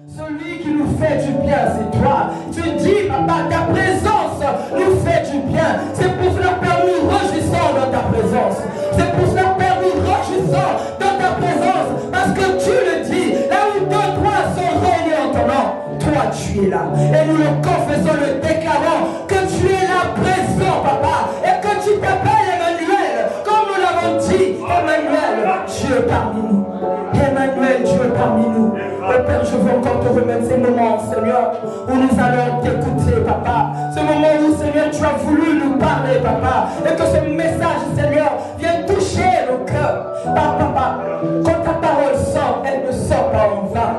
Celui qui nous fait du bien, c'est toi. Tu dis, papa, ta présence nous fait du bien. C'est pour cela, Père, nous réjouissons dans ta présence. C'est pour cela, Père, nous réjouissons dans ta présence. Parce que tu le dis, là où deux, trois sont réunis en ton nom, toi, tu es là. Et nous le confessons, le déclarons, que tu es là présent, papa. Et que tu t'appelles Emmanuel. Comme nous l'avons dit, Emmanuel, Dieu parmi nous. Emmanuel, Dieu parmi nous. Oh Père, je veux encore te remettre ces moments, Seigneur, où nous allons t'écouter, papa. Ce moment où, Seigneur, tu as voulu nous parler, papa. Et que ce message, Seigneur, vienne toucher nos cœurs. Papa, quand ta parole sort, elle ne sort pas en vain.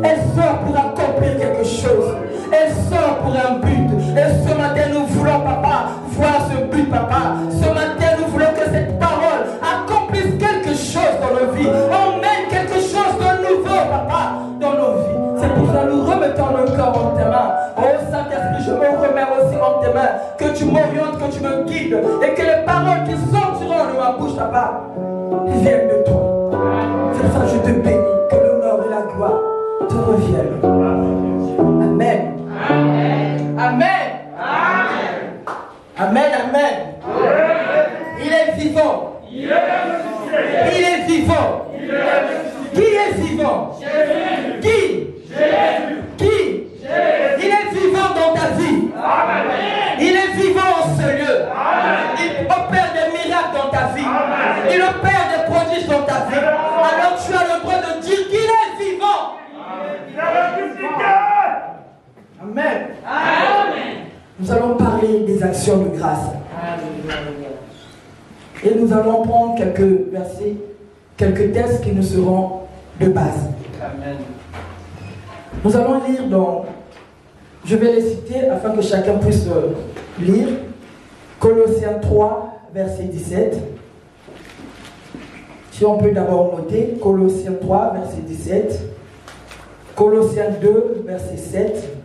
Elle sort pour accomplir quelque chose. Elle sort pour un but. Et ce matin, nous voulons, papa, voir ce but, papa. Ce matin, nous voulons que cette parole accomplisse quelque chose dans nos vies. Emmène quelque chose de nouveau, papa, dans nos vies. C'est pour ça que nous remettons nos corps en tes mains. Oh Saint-Esprit, je me remets aussi en tes mains. Que tu m'orientes, que tu me guides. Et que les paroles qui sortiront de ma bouche, papa, viennent de toi. C'est pour ça que je te bénis. Que l'honneur et la gloire te reviennent. Amen. Amen. Amen. Amen. Amen. Il est vivant. Il est vivant. Qui est vivant? Jésus. Qui? Jésus. Qui? Jésus. Il est vivant dans ta vie. Amen. Il est vivant en ce lieu. Amen. Il opère des miracles dans ta vie. Amen. Il opère des prodiges dans ta vie. Alors tu as le droit de dire qu'il est vivant. Amen. Amen. Nous allons parler des actions de grâce. Et nous allons prendre quelques versets, quelques textes qui nous seront de base. Amen. Nous allons lire dans, je vais les citer afin que chacun puisse lire. Colossiens 3, verset 17. Si on peut d'abord noter, Colossiens 3, verset 17. Colossiens 2, verset 7.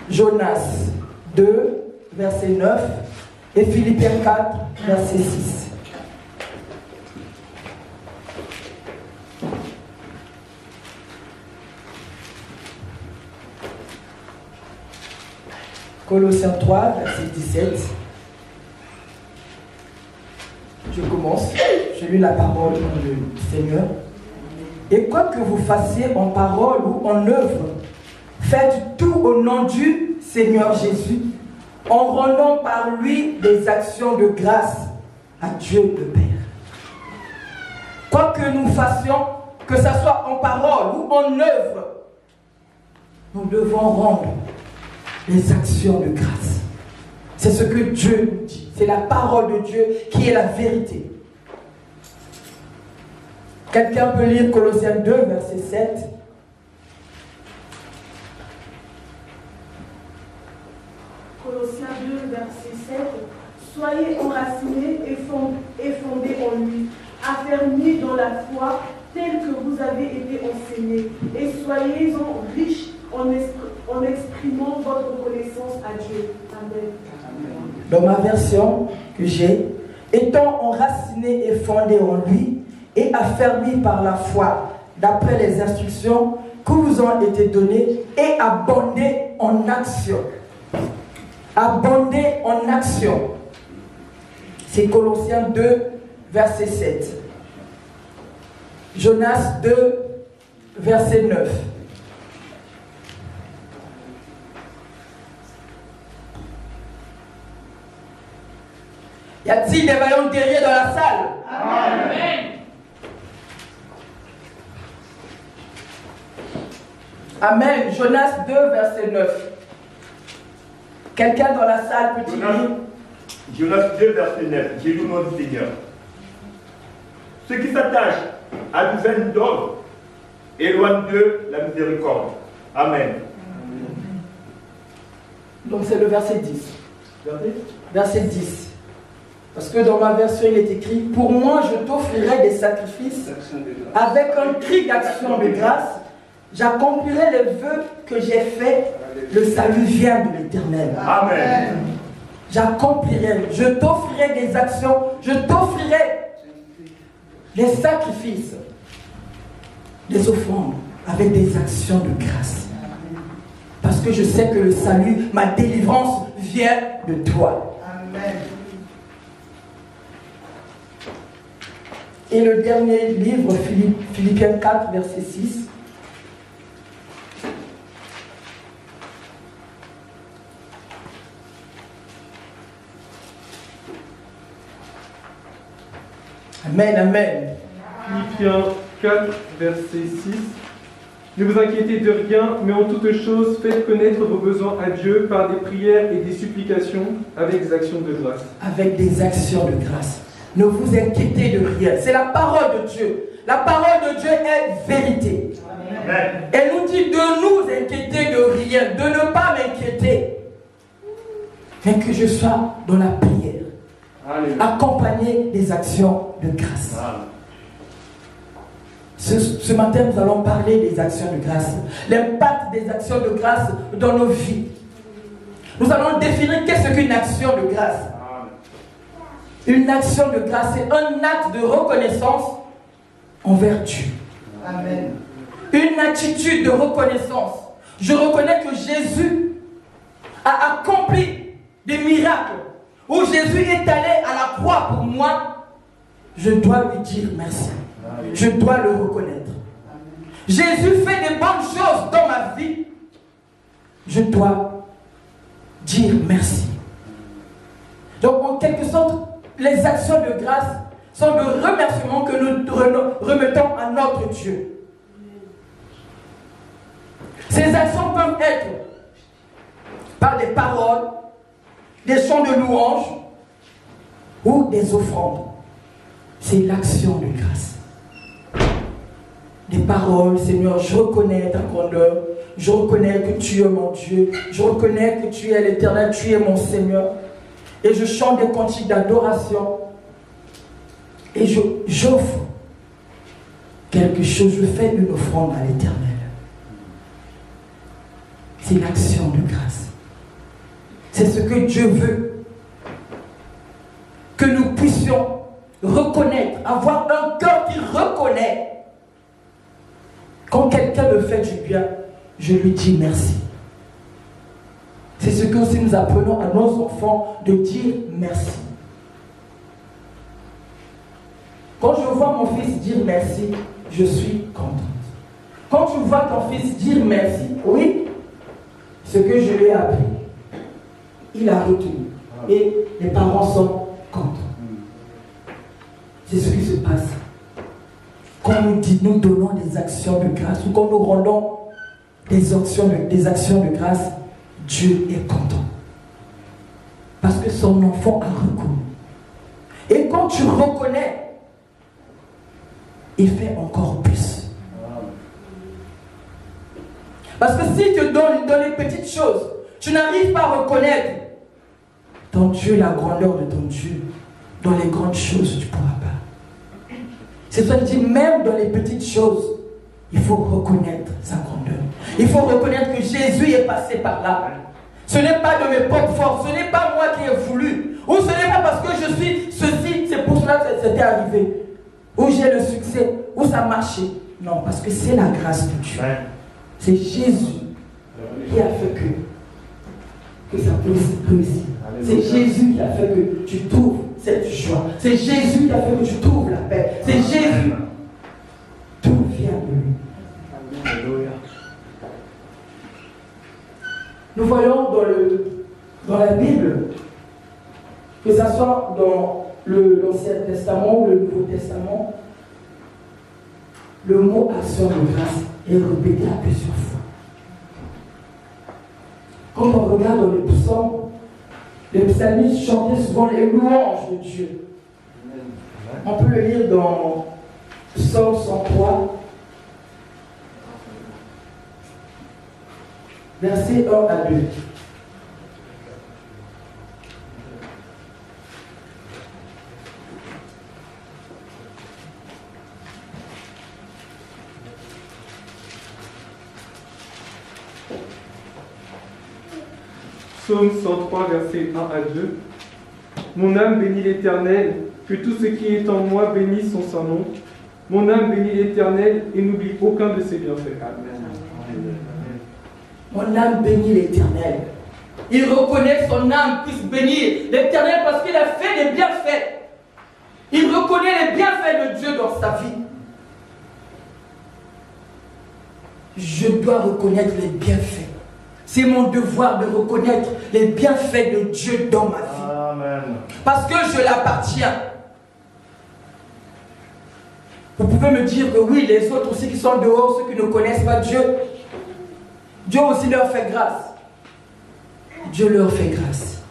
Jonas 2, verset 9. Et Philippiens 4, verset 6. Colossiens 3, verset 17. Je commence. Je lis la parole du Seigneur. Et quoi que vous fassiez en parole ou en œuvre, faites tout au nom du Seigneur Jésus, en rendant par lui des actions de grâce à Dieu le Père. Quoi que nous fassions, que ce soit en parole ou en œuvre, nous devons rendre les actions de grâce. C'est ce que Dieu nous dit. C'est la parole de Dieu qui est la vérité. Quelqu'un peut lire Colossiens 2, verset 7. Colossiens 2, verset 7. Soyez enracinés et fondés en lui, affermis dans la foi, telle que vous avez été enseignés, et soyez-en riches en exprimant votre reconnaissance à Dieu. Amen. Dans ma version que j'ai, étant enracinés et fondés en lui, et affermis par la foi, d'après les instructions qui vous ont été données, et abondés en action. Abonder en action. C'est Colossiens 2, verset 7. Jonas 2, verset 9. Y a-t-il des vaillants guerriers dans la salle? Amen. Amen. Jonas 2, verset 9. Quelqu'un dans la salle peut dire? Jonas 2, verset 9. J'ai lu mon Seigneur. Ceux qui s'attachent à du vain d'ordre éloignent d'eux la miséricorde. Amen. Donc c'est le verset 10. Verset 10. Parce que dans ma version, il est écrit: pour moi, je t'offrirai des sacrifices avec un cri d'action de grâce. J'accomplirai les vœux que j'ai faits. Le salut vient de l'Éternel. Amen. J'accomplirai. Je t'offrirai des actions. Je t'offrirai des sacrifices, des offrandes avec des actions de grâce. Parce que je sais que le salut, ma délivrance vient de toi. Amen. Et le dernier livre, Philippiens 4, verset 6. Amen, amen. Philippiens 4, verset 6. Ne vous inquiétez de rien, mais en toutes choses, faites connaître vos besoins à Dieu par des prières et des supplications avec des actions de grâce. Avec des actions de grâce. Ne vous inquiétez de rien. C'est la parole de Dieu. La parole de Dieu est vérité. Amen. Elle nous dit de nous inquiéter de rien, de ne pas m'inquiéter, mais que je sois dans la prière, accompagné des actions de grâce. Ce matin, nous allons parler des actions de grâce, l'impact des actions de grâce dans nos vies. Nous allons définir qu'est-ce qu'une action de grâce. Une action de grâce, c'est un acte de reconnaissance envers Dieu. Amen. Une attitude de reconnaissance. Je reconnais que Jésus a accompli des miracles. Où Jésus est allé à la croix pour moi, je dois lui dire merci. Je dois le reconnaître. Jésus fait des bonnes choses dans ma vie. Je dois dire merci. Donc en quelque sorte, les actions de grâce sont de remerciements que nous remettons à notre Dieu. Ces actions peuvent être par des paroles, des chants de louange ou des offrandes. C'est l'action de grâce. Des paroles, Seigneur, je reconnais ta grandeur, je reconnais que tu es mon Dieu, je reconnais que tu es l'Éternel, tu es mon Seigneur. Et je chante des cantiques d'adoration. Et j'offre quelque chose, je fais une offrande à l'Éternel. C'est l'action de grâce. C'est ce que Dieu veut. Que nous puissions reconnaître, avoir un cœur qui reconnaît. Quand quelqu'un me fait du bien, je lui dis merci. C'est ce que aussi nous apprenons à nos enfants de dire merci. Quand je vois mon fils dire merci, je suis contente. Quand tu vois ton fils dire merci, oui, ce que je lui ai appris, il a retenu. Et les parents sont contents. C'est ce qui se passe. Quand nous donnons des actions de grâce ou quand nous rendons des actions de grâce, Dieu est content. Parce que son enfant a reconnu. Et quand tu reconnais, il fait encore plus. Parce que si tu donnes dans les petites choses, tu n'arrives pas à reconnaître ton Dieu, la grandeur de ton Dieu. Dans les grandes choses, tu ne pourras pas. C'est ça que je dis, même dans les petites choses, il faut reconnaître sa grandeur. Il faut reconnaître que Jésus est passé par là. Ce n'est pas de mes propres forces, ce n'est pas moi qui ai voulu. Ou ce n'est pas parce que je suis ceci, c'est pour cela que c'était arrivé. Ou j'ai le succès, ou ça marchait. Non, parce que c'est la grâce de Dieu. C'est Jésus qui a fait que ça puisse réussir. C'est Jésus qui a fait que tu trouves cette joie. C'est Jésus qui a fait que tu trouves la paix. C'est Jésus. Tout vient de lui. Alléluia. Nous voyons dans la Bible, que ce soit dans l'Ancien Testament ou le Nouveau Testament, le mot action de grâce est répété à plusieurs fois. Quand on regarde dans les psaumes, les psalmistes chantaient souvent les louanges de Dieu. On peut le lire dans Psaume 103, versets 1 à 2. Psaume 103, versets 1 à 2. Mon âme bénit l'Éternel, que tout ce qui est en moi bénisse son Saint-Nom. Mon âme bénit l'Éternel et n'oublie aucun de ses bienfaits. Mon âme bénit l'Éternel. Il reconnaît que son âme puisse bénir l'Éternel parce qu'il a fait des bienfaits. Il reconnaît les bienfaits de Dieu dans sa vie. Je dois reconnaître les bienfaits. C'est mon devoir de reconnaître les bienfaits de Dieu dans ma vie. Amen. Parce que je l'appartiens. Vous pouvez me dire que oui, les autres aussi qui sont dehors, ceux qui ne connaissent pas Dieu, Dieu aussi leur fait grâce. Dieu leur fait grâce.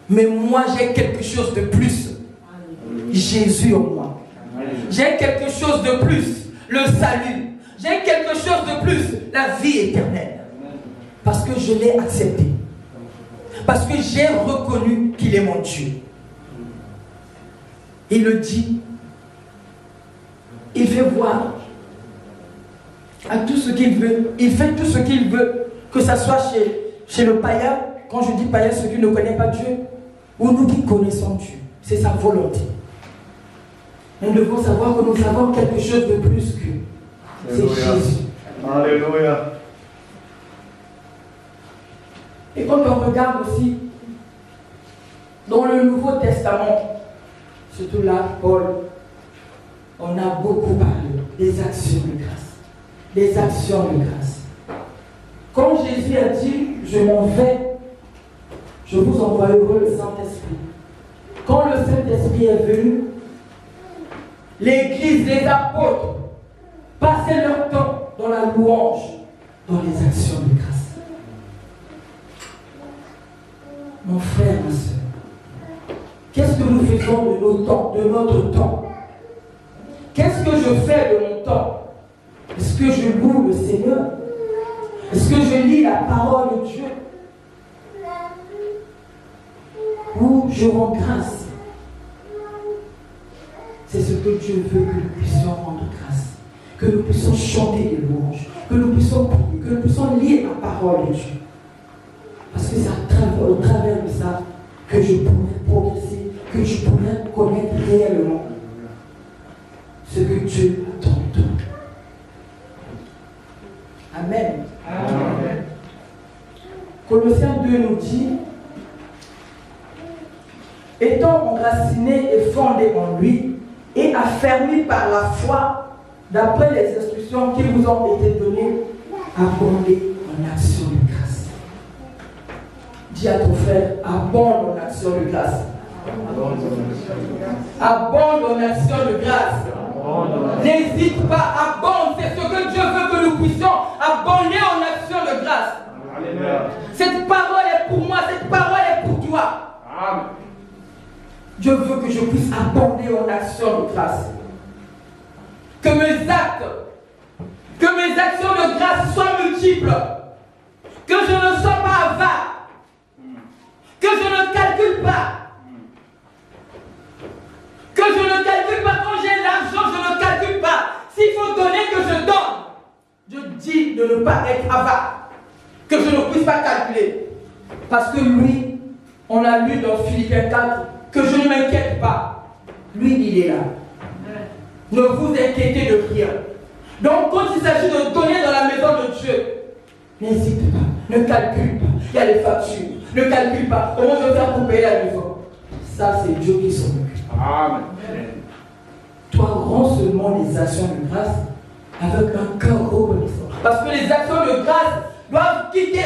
Mais moi, j'ai quelque chose de plus. Jésus en moi. J'ai quelque chose de plus. Le salut. J'ai quelque chose de plus. La vie éternelle. Parce que je l'ai accepté. Parce que j'ai reconnu qu'il est mon Dieu. Il le dit. Il fait voir à tout ce qu'il veut. Il fait tout ce qu'il veut. Que ce soit chez le païen. Quand je dis païen, ceux qui ne connaissent pas Dieu. Ou nous qui connaissons Dieu. C'est sa volonté. Nous devons savoir que nous avons quelque chose de plus que. C'est Jésus. Alléluia. Et quand on regarde aussi dans le Nouveau Testament, surtout là, Paul, on a beaucoup parlé des actions de grâce. Des actions de grâce. Quand Jésus a dit, je m'en vais, je vous envoierai le Saint-Esprit. Quand le Saint-Esprit est venu, l'Église, les apôtres, passaient leur temps dans la louange, dans les actions de grâce. Mon frère, ma soeur, qu'est-ce que nous faisons de notre temps? Qu'est-ce que je fais de mon temps? Est-ce que je loue le Seigneur? Est-ce que je lis la parole de Dieu? Ou je rends grâce? C'est ce que Dieu veut, que nous puissions rendre grâce, que nous puissions chanter des louanges, que nous puissions prier, que nous puissions lire la parole de Dieu. Parce que c'est au travers de ça que je pourrais progresser, que je pourrais connaître réellement ce que Dieu attend de nous. Amen. Amen. Colossiens 2 nous dit, étant enracinés et fondés en lui, et affermis par la foi, d'après les instructions qui vous ont été données, abondez en action de grâce. Dis à ton frère, abonde en action de grâce. Abonde en action de grâce. N'hésite pas, abonde. C'est ce que Dieu veut que nous puissions abonder en action de grâce. Amen. Cette parole est pour moi, cette parole est pour toi. Amen. Dieu veut que je puisse abonder en action de grâce. Que mes actions de grâce soient multiples. Que je ne sois pas avare. Que je ne calcule pas. Que je ne calcule pas quand j'ai l'argent, je ne calcule pas. S'il faut donner, que je donne. Je dis de ne pas être avare. Que je ne puisse pas calculer. Parce que lui, on a lu dans Philippiens 4, que je ne m'inquiète pas. Lui, il est là. Ne vous inquiétez de rien. Donc, quand il s'agit de donner dans la maison de Dieu, n'hésite pas, ne calcule pas. Il y a les factures. Ne calcule pas. Comment je vais faire pour payer la maison? Ça, c'est Dieu qui s'en occupe. Amen. Toi, rends seulement les actions de grâce avec un cœur reconnaissant. Parce que les actions de grâce doivent quitter.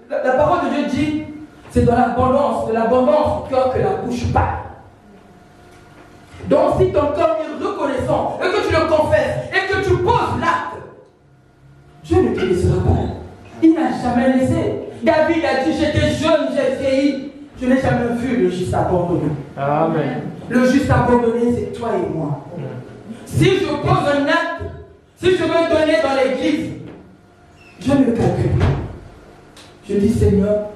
La parole de Dieu dit, c'est dans l'abondance, de l'abondance du cœur que la bouche parle. Donc si ton cœur est reconnaissant, et que tu le confesses, et que tu poses l'acte, Dieu ne te laissera pas. Il n'a jamais laissé. David a dit, j'étais jeune, j'ai vieilli. Je n'ai jamais vu le juste abandonné. Amen. Le juste abandonné, c'est toi et moi. Si je pose un acte, si je veux donner dans l'église, je ne le calcule pas. Je dis, Seigneur,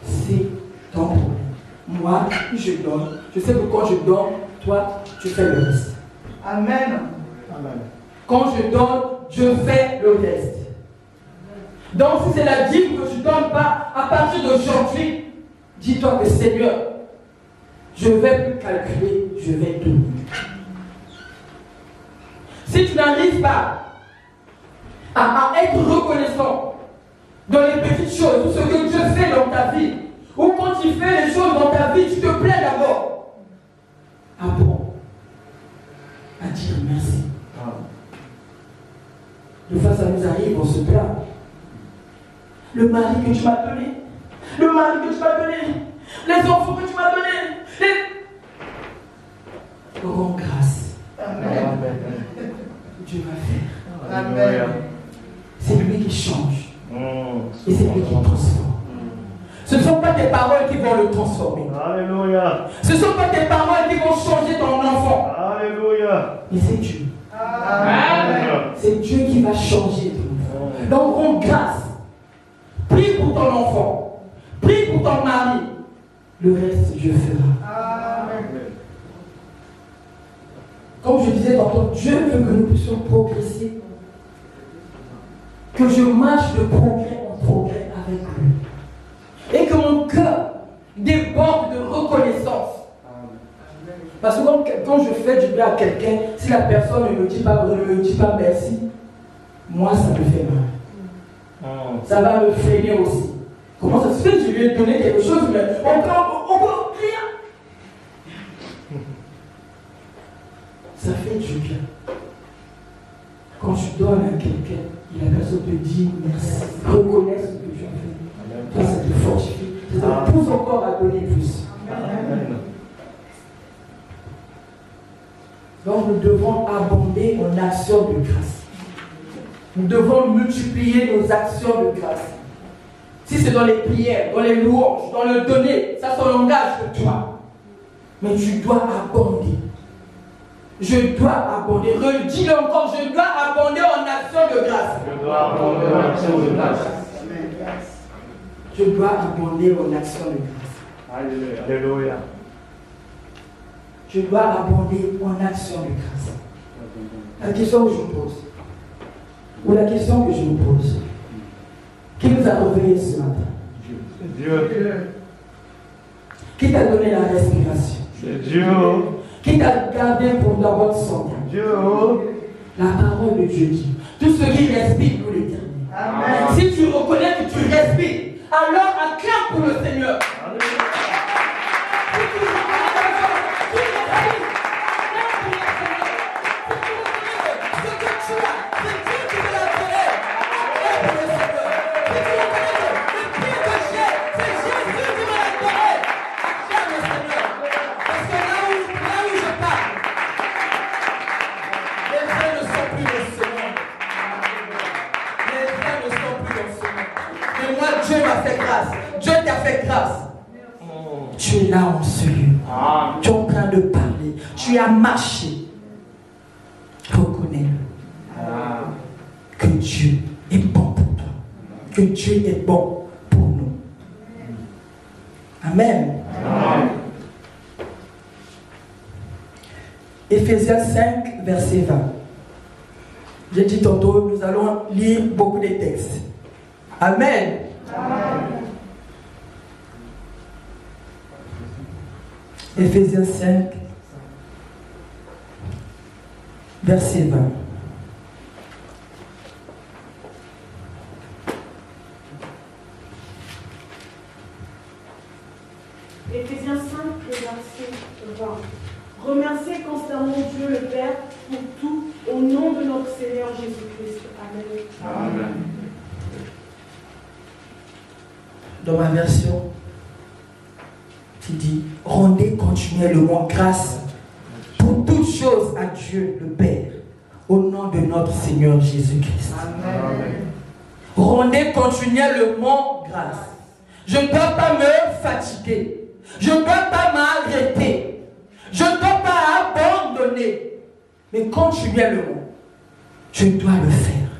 c'est ton problème. Moi, je donne. Je sais que quand je donne, toi, tu fais le reste. Amen. Amen. Quand je donne, je fais le reste. Donc, si c'est la dîme que je ne donne pas, à partir d'aujourd'hui, dis-toi que Seigneur, je ne vais plus calculer, je vais donner. Si tu n'arrives pas à être reconnaissant dans les petites choses, tout ce que Dieu fait dans ta vie, ou quand il fait les choses dans ta vie, tu te plais d'abord. Apprends à dire merci. De fois, ça nous arrive, on se plaint. Le mari que tu m'as donné, le mari que tu m'as donné, les enfants que tu m'as donnés, rends grâce. Amen. Dieu va faire. Amen. C'est lui qui change. Et c'est lui qui transforme. Ce ne sont pas tes paroles qui vont le transformer. Alléluia. Ce ne sont pas tes paroles qui vont changer ton enfant. Alléluia. Mais c'est Dieu. Amen. C'est Dieu qui va changer ton enfant. Donc rends grâce. Prie pour ton enfant. Prie pour ton mari. Le reste, Dieu fera. Amen. Comme je disais tantôt, Dieu veut que nous puissions progresser. Que je marche de progrès en progrès avec lui. Et que mon cœur déborde de reconnaissance. Parce que quand je fais du bien à quelqu'un, si la personne ne me dit pas merci, moi ça me fait mal. Ça va me freiner aussi. Comment ça se fait que je lui ai donné quelque chose, mais on peut rien. Ça fait du bien. Quand tu donnes à quelqu'un, et la personne te dit merci, reconnais ce que tu as fait. Toi, ça te fortifie, ça te pousse encore à donner plus. Amen. Donc nous devons abonder en actions de grâce. Nous devons multiplier nos actions de grâce. Si c'est dans les prières, dans les louanges, dans le donner, ça c'est un langage de toi. Mais tu dois abonder. Je dois abonder. Redis-le encore, je dois abonder en action de grâce. Je dois abonder en action de grâce. Je dois abonder en action de grâce. Alléluia. Je dois abonder en action de grâce. La question que je me pose, ou la question que je me pose, qui nous a réveillés ce matin? Dieu. Qui t'a donné la respiration? C'est Dieu. Qui t'a gardé pour ta bonne santé? Dieu. La parole de Dieu dit, tout ce qui respire pour l'éternel. Amen. Si tu reconnais que tu respires, alors acclame pour le Seigneur. Si tu reconnais que tu respires, acclame pour le Seigneur. Si tu reconnais que ce que tu as, c'est Dieu qui te l'a donné, acclame pour le Seigneur. Si tu reconnais que le pied que j'ai, c'est Jésus qui me l'a donné, acclame le Seigneur. Parce que là où je parle, les vrais ne sont plus dans ce monde. Les vrais ne sont plus dans ce monde. Mais moi, Dieu m'a fait grâce. Dieu t'a fait grâce. Tu es là en ce lieu. Tu es en train de parler. Tu as marché. Reconnais-le. Que Dieu est bon pour toi. Que Dieu est bon pour nous. Amen. Éphésiens 5, verset 20. J'ai dit tantôt, nous allons lire beaucoup de textes. Amen. Éphésiens 5, verset 20. Éphésiens 5, le verset 20. Remerciez constamment Dieu le Père pour tout, au nom de notre Seigneur Jésus-Christ. Amen. Dans ma version, qui dit rendez continuellement grâce pour toutes choses à Dieu le Père, au nom de notre Seigneur Jésus-Christ. Rendez continuellement grâce. Je ne dois pas me fatiguer. Je ne dois pas m'arrêter. Je ne dois pas abandonner. Mais continuellement, je dois le faire.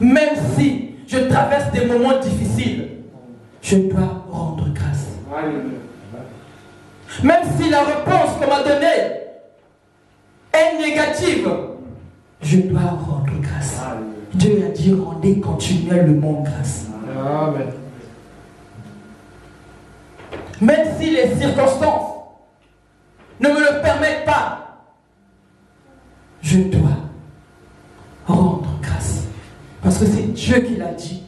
Même si je traverse des moments difficiles, je dois rendre grâce. Même si la réponse qu'on m'a donnée est négative, je dois rendre grâce. Dieu a dit rendez continuellement grâce. Amen. Même si les circonstances ne me le permettent pas, je dois rendre grâce. Parce que c'est Dieu qui l'a dit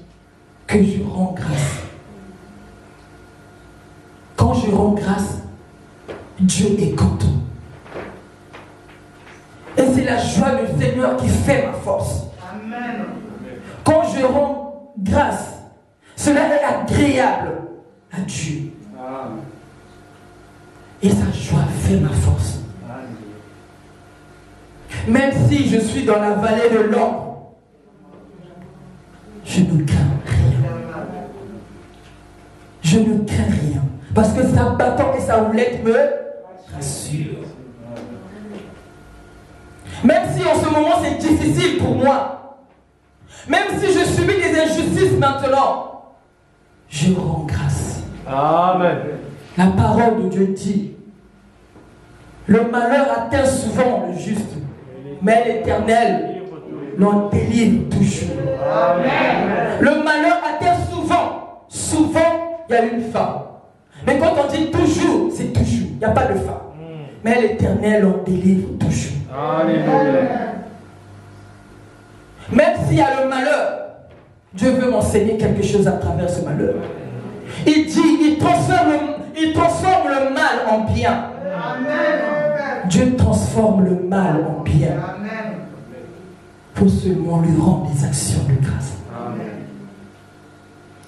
que je rends grâce. Quand je rends grâce, Dieu est content. Et c'est la joie du Seigneur qui fait ma force. Amen. Quand je rends grâce, cela est agréable à Dieu. Et sa joie fait ma force. Même si je suis dans la vallée de l'ombre, je ne crains rien. Je ne crains rien. Parce que sa bâton et sa houlette me rassurent. Même si en ce moment c'est difficile pour moi, même si je subis des injustices maintenant, je rends grâce. Amen. La parole de Dieu dit, le malheur atteint souvent le juste, mais l'Éternel l'en délivre toujours. Amen. Le malheur atteint souvent, il y a une fin. Mais quand on dit toujours, c'est toujours, il n'y a pas de fin. Mais l'Éternel en délivre toujours. Alléluia. Même s'il y a le malheur, Dieu veut m'enseigner quelque chose à travers ce malheur. Il dit, il transforme le mal en bien. Amen. Dieu transforme le mal en bien. Amen. Pour seulement lui rendre des actions de grâce. Amen.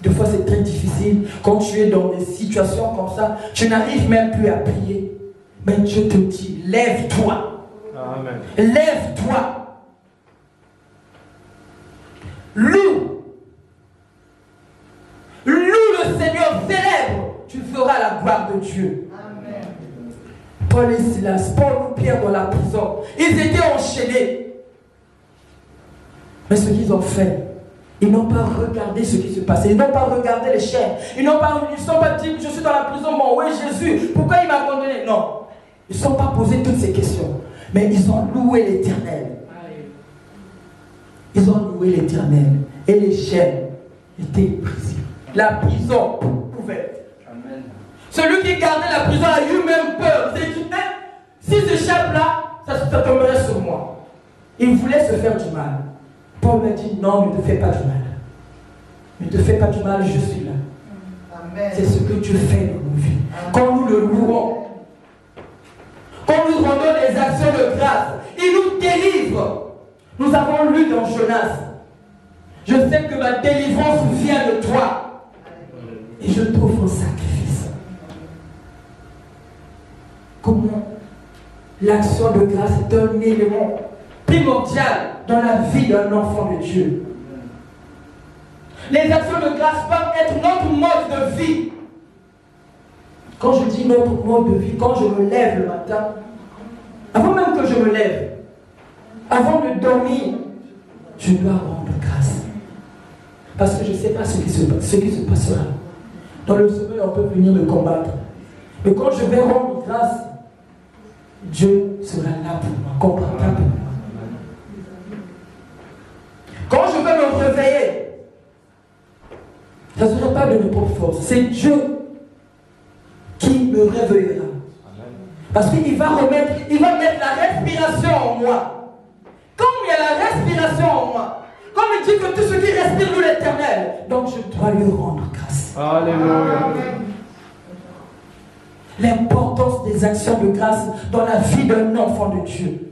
Des fois c'est très difficile. Quand tu es dans des situations comme ça, tu n'arrives même plus à prier. Mais Dieu te dit, lève-toi. Amen. Lève-toi. Loue le Seigneur, célèbre. Tu feras la gloire de Dieu. Amen. Paul et Silas, Paul ou Pierre dans la prison, ils étaient enchaînés. Mais ce qu'ils ont fait, ils n'ont pas regardé ce qui se passait. Ils n'ont pas regardé les chaînes. Ils ne sont pas dit, je suis dans la prison, bon, où est Jésus? Pourquoi il m'a abandonné? Non. Ils ne sont pas posé toutes ces questions. Mais ils ont loué l'Éternel. Ils ont loué l'Éternel. Et les chaînes étaient brisées. La prison ouverte. Amen. Celui qui gardait la prison a eu même peur. Il s'est dit, si j'échappe là, ça tomberait sur moi. Il voulait se faire du mal. Paul m'a dit, non, ne te fais pas du mal. Ne te fais pas du mal, je suis là. Amen. C'est ce que Dieu fait dans nos vies. Quand nous le louons, quand nous rendons des actions de grâce, il nous délivre. Nous avons lu dans Jonas, je sais que ma délivrance vient de toi. Et je t'offre un sacrifice. Comment l'action de grâce est un élément primordial dans la vie d'un enfant de Dieu. Les actions de grâce peuvent être notre mode de vie. Quand je dis notre mode de vie, quand je me lève le matin, avant même que je me lève, avant de dormir, je dois rendre grâce. Parce que je ne sais pas ce qui se passera. Dans le sommeil, on peut venir me combattre. Mais quand je vais rendre grâce, Dieu sera là pour moi, comprendra pour moi. Quand je vais me réveiller, ça ne sera pas de mes propres forces. C'est Dieu qui me réveillera. Parce qu'il va mettre la respiration en moi. Comme il y a la respiration en moi, comme il dit que tout ce qui respire loue l'Éternel, donc je dois lui rendre grâce. Alléluia. L'importance des actions de grâce dans la vie d'un enfant de Dieu.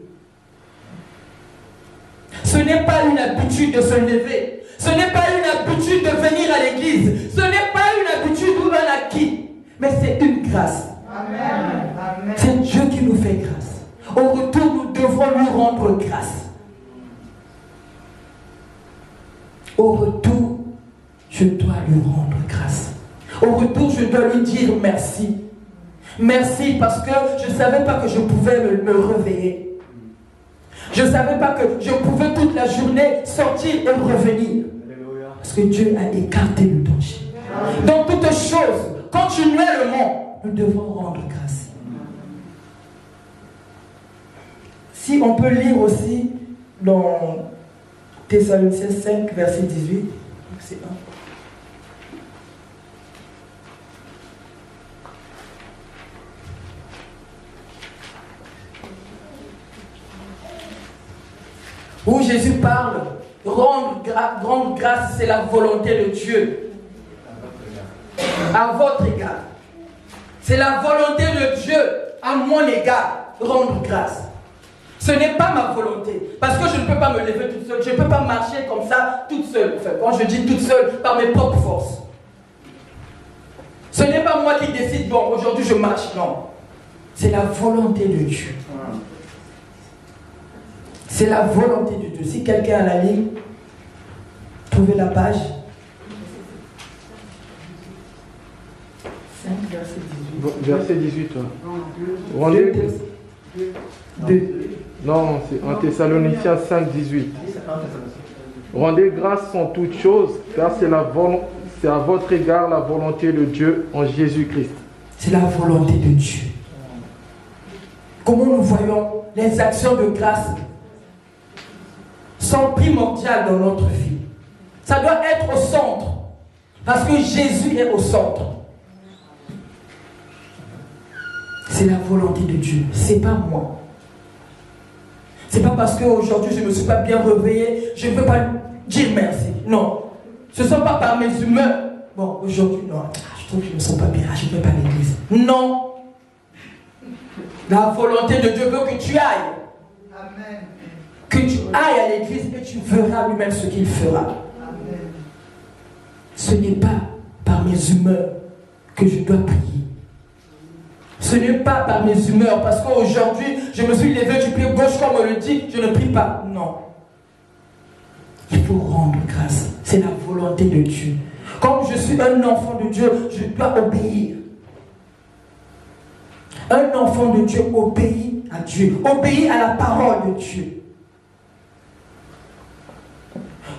Ce n'est pas une habitude de se lever. Ce n'est pas une habitude de venir à l'église. Ce n'est pas une habitude ou un acquis. Mais c'est une grâce. Amen. Amen. C'est Dieu qui nous fait grâce. Au retour, nous devrons lui rendre grâce. Au retour, je dois lui rendre grâce. Au retour, je dois lui dire merci. Merci parce que je ne savais pas que je pouvais me réveiller. Je ne savais pas que je pouvais toute la journée sortir et revenir. Parce que Dieu a écarté le danger. Dans toutes choses, continuellement, nous devons rendre grâce. Si on peut lire aussi dans Thessaloniciens 5, verset 18, c'est 1. où Jésus parle, rendre grâce, c'est la volonté de Dieu. À votre égard. C'est la volonté de Dieu à mon égard, rendre grâce. Ce n'est pas ma volonté, parce que je ne peux pas me lever toute seule, je ne peux pas marcher comme ça toute seule. Enfin, quand je dis toute seule, par mes propres forces. Ce n'est pas moi qui décide, bon, aujourd'hui je marche, non. C'est la volonté de Dieu. C'est la volonté de Dieu. Si quelqu'un a la ligne, trouvez la page. 5, verset 18. Verset 18. Rendez... Non, c'est en Thessaloniciens 5, 18. Rendez grâce en toutes choses, car c'est à votre égard la volonté de Dieu en Jésus-Christ. C'est la volonté de Dieu. Comment nous voyons les actions de grâce sont primordiales dans notre vie. Ça doit être au centre, parce que Jésus est au centre. C'est la volonté de Dieu, c'est pas moi. C'est pas parce qu'aujourd'hui je ne me suis pas bien réveillé, je ne peux pas dire merci. Non. Ce ne sont pas par mes humeurs. Bon, aujourd'hui, non, je trouve que je ne me sens pas bien, je ne vais pas à l'église. Non. La volonté de Dieu veut que tu ailles. Amen. Que tu ailles à l'église et tu verras lui-même ce qu'il fera. Amen. Ce n'est pas par mes humeurs que je dois prier. Ce n'est pas par mes humeurs, parce qu'aujourd'hui, je me suis levé du pied gauche, comme on le dit, je ne prie pas. Non. Il faut rendre grâce. C'est la volonté de Dieu. Comme je suis un enfant de Dieu, je dois obéir. Un enfant de Dieu obéit à Dieu, obéit à la parole de Dieu.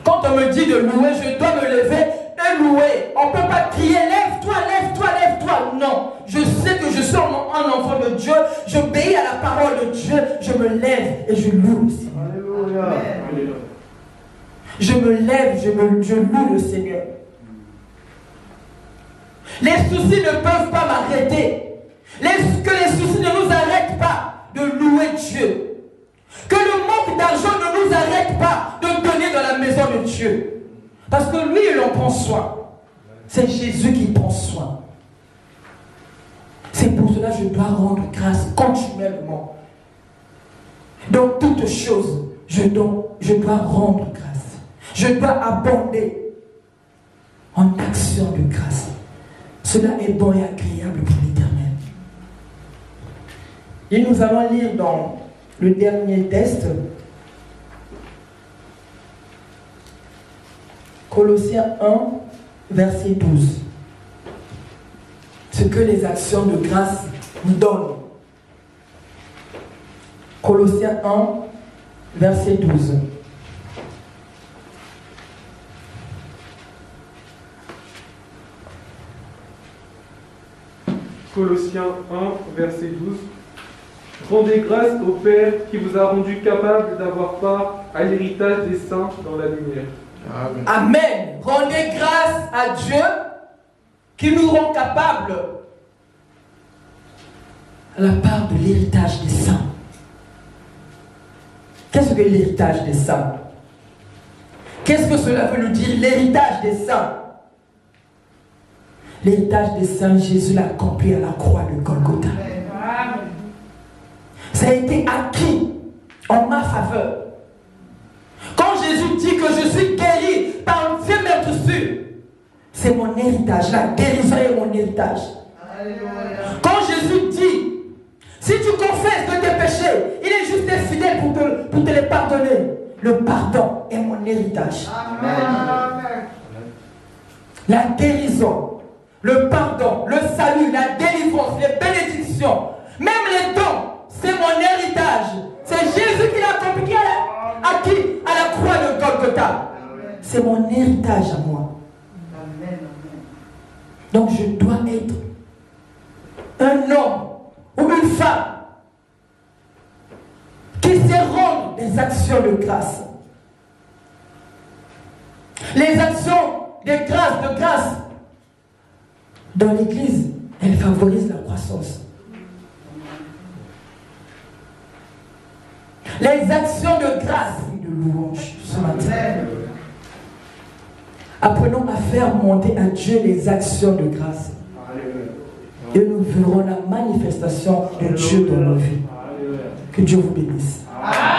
Quand on me dit de louer, je dois me lever et louer. On ne peut pas crier, lève-toi, lève-toi, lève-toi. Non, je sais que je suis un enfant de Dieu, j'obéis à la parole de Dieu, je me lève et je loue le Seigneur. Alléluia. Je me lève, je loue le Seigneur. Les soucis ne peuvent pas m'arrêter. Que les soucis ne nous arrêtent pas de louer Dieu. Que le manque d'argent ne nous arrête pas de donner dans la maison de Dieu. Parce que lui, il en prend soin. C'est Jésus qui prend soin. C'est pour cela que je dois rendre grâce continuellement. Dans toutes choses, je dois rendre grâce. Je dois abonder en action de grâce. Cela est bon et agréable pour l'Éternel. Et nous allons lire dans le dernier texte, Colossiens 1, verset 12. Ce que les actions de grâce nous donnent. Colossiens 1, verset 12. Colossiens 1, verset 12. Rendez grâce au Père qui vous a rendu capable d'avoir part à l'héritage des saints dans la lumière. Amen. Amen. Rendez grâce à Dieu qui nous rend capables à la part de l'héritage des saints. Qu'est-ce que l'héritage des saints? Qu'est-ce que cela veut nous dire, l'héritage des saints? L'héritage des saints, Jésus l'a accompli à la croix de Golgotha. Ça a été acquis en ma faveur. Quand Jésus dit que je suis guéri par ses meurtrissures, c'est mon héritage. La guérison est mon héritage. Alléluia. Quand Jésus dit, si tu confesses de tes péchés, il est juste et fidèle pour te les pardonner. Le pardon est mon héritage. Amen. La guérison, le pardon, le salut, la délivrance, les bénédictions, même les dons, c'est mon héritage. C'est Jésus qui l'a accompli à qui? À la croix de Golgotha. C'est mon héritage à moi. Amen. Donc je dois être un homme ou une femme qui sait rendre des actions de grâce. Les actions de grâce dans l'église, elles favorisent la croissance. Les actions de grâce, de louange ce matin. Apprenons à faire monter à Dieu les actions de grâce. Et nous verrons la manifestation de Dieu dans nos vies. Que Dieu vous bénisse. Amen.